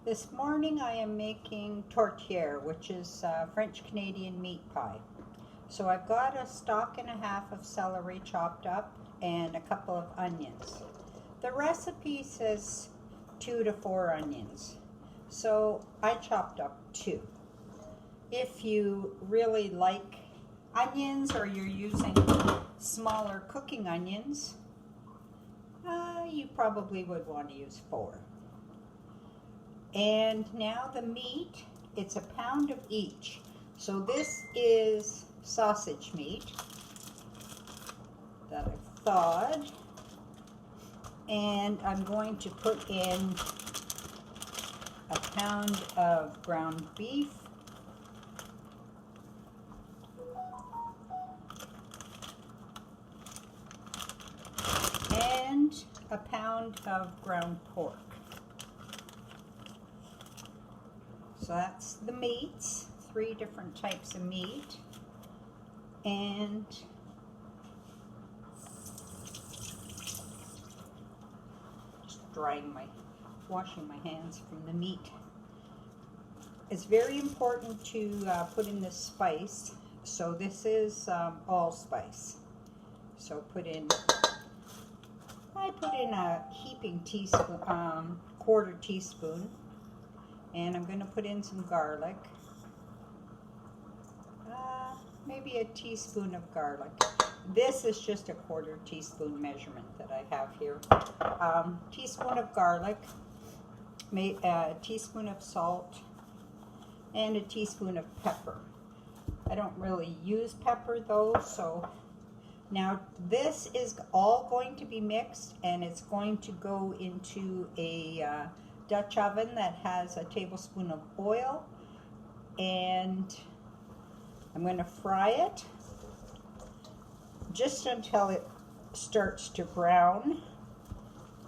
This morning I am making tourtiere, which is French-Canadian meat pie. So I've got a stalk and a half of celery chopped up and a couple of onions. The recipe says 2 to 4 onions, so I chopped up 2. If you really like onions or you're using smaller cooking onions, you probably would want to use 4. And now the meat, it's a pound of each. So this is sausage meat that I've thawed. And I'm going to put in a pound of ground beef. And a pound of ground pork. So that's the meats, 3 different types of meat, and just washing my hands from the meat. It's very important to put in this spice. So this is allspice. So I put in a heaping teaspoon, quarter teaspoon. And I'm going to put in some garlic, maybe a teaspoon of garlic. This is just a quarter teaspoon measurement that I have here. Teaspoon of garlic, a teaspoon of salt, and a teaspoon of pepper. I don't really use pepper though, so now this is all going to be mixed and it's going to go into a Dutch oven that has a tablespoon of oil, and I'm going to fry it just until it starts to brown.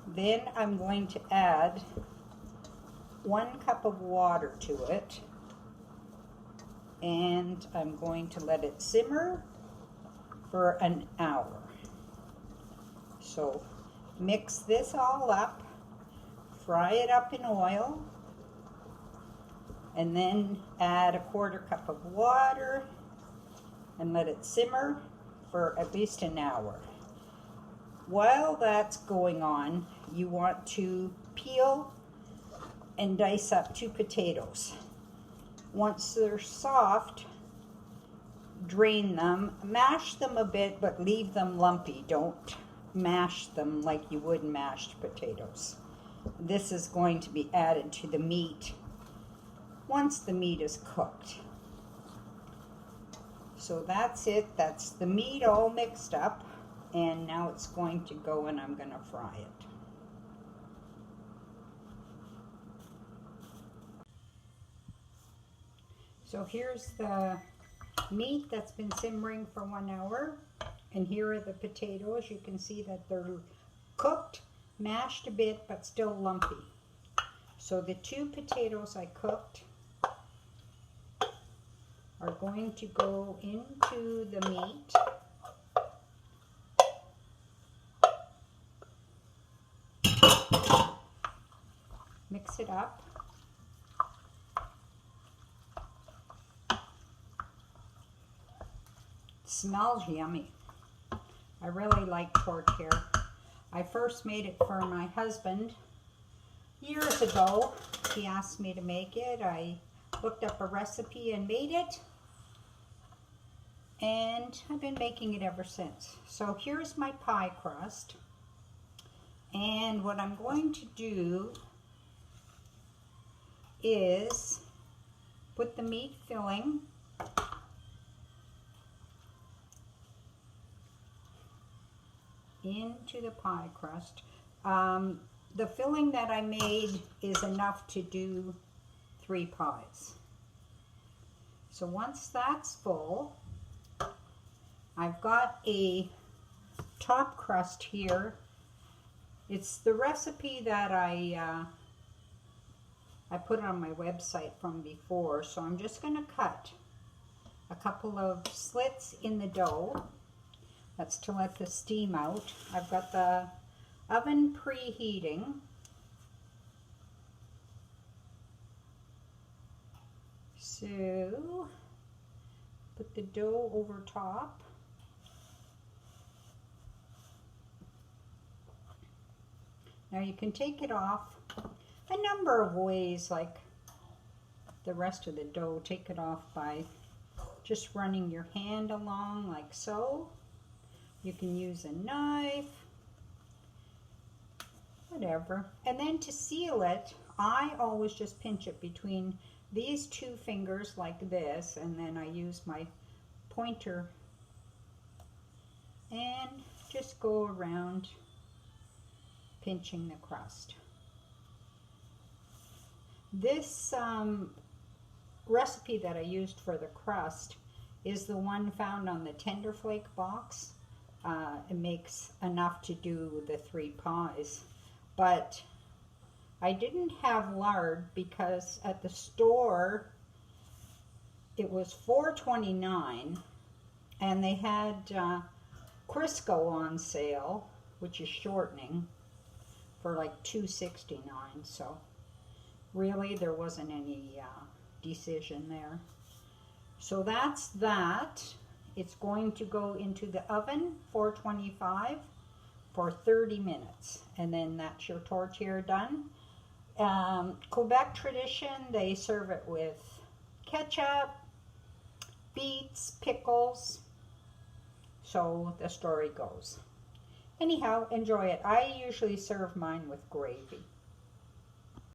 Then I'm going to add 1 cup of water to it, and I'm going to let it simmer for an hour. So mix this all up. Fry it up in oil, and then add a quarter cup of water and let it simmer for at least an hour. While that's going on, you want to peel and dice up 2 potatoes. Once they're soft, drain them, mash them a bit, but leave them lumpy. Don't mash them like you would mashed potatoes. This is going to be added to the meat once the meat is cooked. So that's it. That's the meat all mixed up, and now it's going to go and I'm going to fry it. So here's the meat that's been simmering for 1 hour, and here are the potatoes. You can see that they're cooked, mashed a bit, but still lumpy. So the 2 potatoes I cooked are going to go into the meat. Mix it up. It smells yummy. I really like tourtiere. I first made it for my husband years ago. He asked me to make it. I looked up a recipe and made it, and I've been making it ever since. So here's my pie crust, and what I'm going to do is put the meat filling into the pie crust. The filling that I made is enough to do 3 pies. So once that's full, I've got a top crust here. It's the recipe that I put on my website from before, so I'm just going to cut a couple of slits in the dough. That's to let the steam out. I've got the oven preheating, So put the dough over top. Now you can take it off a number of ways, like the rest of the dough. Take it off by just running your hand along like so. You can use a knife, whatever. And then to seal it, I always just pinch it between these two fingers like this, and then I use my pointer and just go around pinching the crust. This recipe that I used for the crust is the one found on the Tender Flake box. It makes enough to do the 3 pies, but I didn't have lard because at the store it was $4.29 and they had Crisco on sale, which is shortening, for like $2.69. So really there wasn't any decision there. So that's that. It's going to go into the oven, 425, for 30 minutes. And then that's your tourtiere done. Quebec tradition, they serve it with ketchup, beets, pickles. So the story goes. Anyhow, enjoy it. I usually serve mine with gravy.